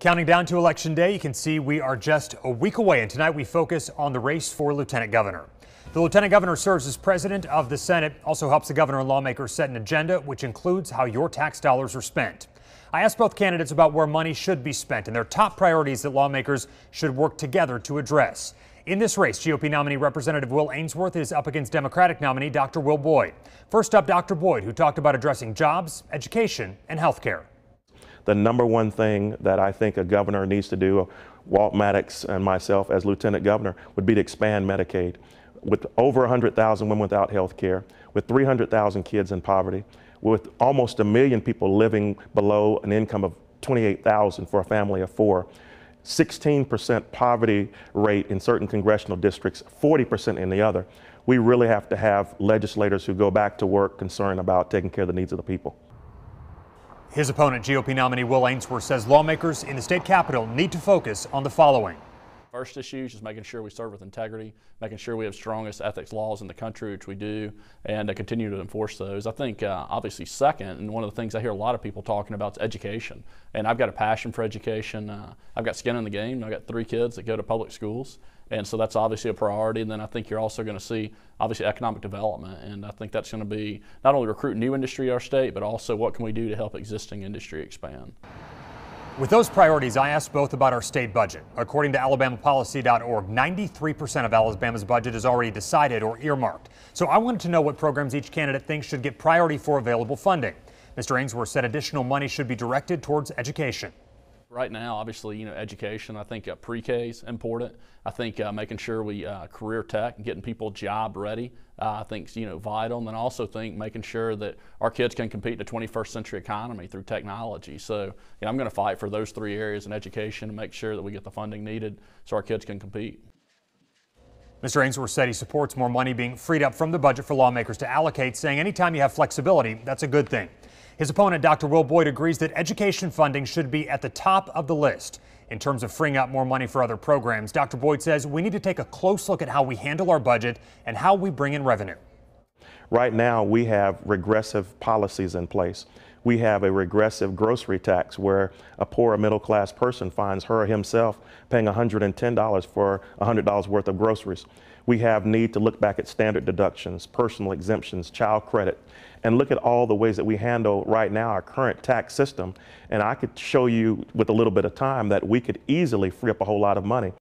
Counting down to Election Day, you can see we are just a week away, and tonight we focus on the race for Lieutenant Governor. The Lieutenant Governor serves as president of the Senate, also helps the governor and lawmakers set an agenda, which includes how your tax dollars are spent. I asked both candidates about where money should be spent and their top priorities that lawmakers should work together to address. In this race, GOP nominee Representative Will Ainsworth is up against Democratic nominee Dr. Will Boyd. First up, Dr. Boyd, who talked about addressing jobs, education, and health care. The number one thing that I think a governor needs to do, Walt Maddox and myself as Lieutenant Governor, would be to expand Medicaid. With over 100,000 women without health care, with 300,000 kids in poverty, with almost 1 million people living below an income of $28,000 for a family of 4, 16% poverty rate in certain congressional districts, 40% in the other. We really have to have legislators who go back to work concerned about taking care of the needs of the people. His opponent, GOP nominee Will Ainsworth, says lawmakers in the state capitol need to focus on the following. First issue is just making sure we serve with integrity, making sure we have strongest ethics laws in the country, which we do, and continue to enforce those. I think obviously second, and one of the things I hear a lot of people talking about is education. And I've got a passion for education. I've got skin in the game. I've got 3 kids that go to public schools. And so that's obviously a priority. And then I think you're also going to see obviously economic development. And I think that's going to be not only recruit new industry to our state, but also what can we do to help existing industry expand. With those priorities, I asked both about our state budget. According to alabamapolicy.org, 93% of Alabama's budget is already decided or earmarked. So I wanted to know what programs each candidate thinks should get priority for available funding. Mr. Ainsworth said additional money should be directed towards education. Right now, obviously, education, I think pre-K is important. I think making sure we career tech and getting people job ready, I think vital. And then I also think making sure that our kids can compete in the 21st century economy through technology. So I'm going to fight for those 3 areas in education and make sure that we get the funding needed so our kids can compete. Mr. Ainsworth said he supports more money being freed up from the budget for lawmakers to allocate, saying anytime you have flexibility, that's a good thing. His opponent, Dr. Will Boyd, agrees that education funding should be at the top of the list. In terms of freeing up more money for other programs, Dr. Boyd says we need to take a close look at how we handle our budget and how we bring in revenue. Right now, we have regressive policies in place. We have a regressive grocery tax where a poor middle-class person finds her or himself paying $110 for $100 worth of groceries. We have need to look back at standard deductions, personal exemptions, child credit, and look at all the ways that we handle right now our current tax system. And I could show you with a little bit of time that we could easily free up a whole lot of money.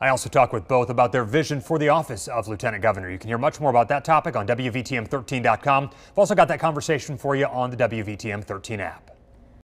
I also talked with both about their vision for the office of Lieutenant Governor. You can hear much more about that topic on WVTM13.com. I've also got that conversation for you on the WVTM 13 app.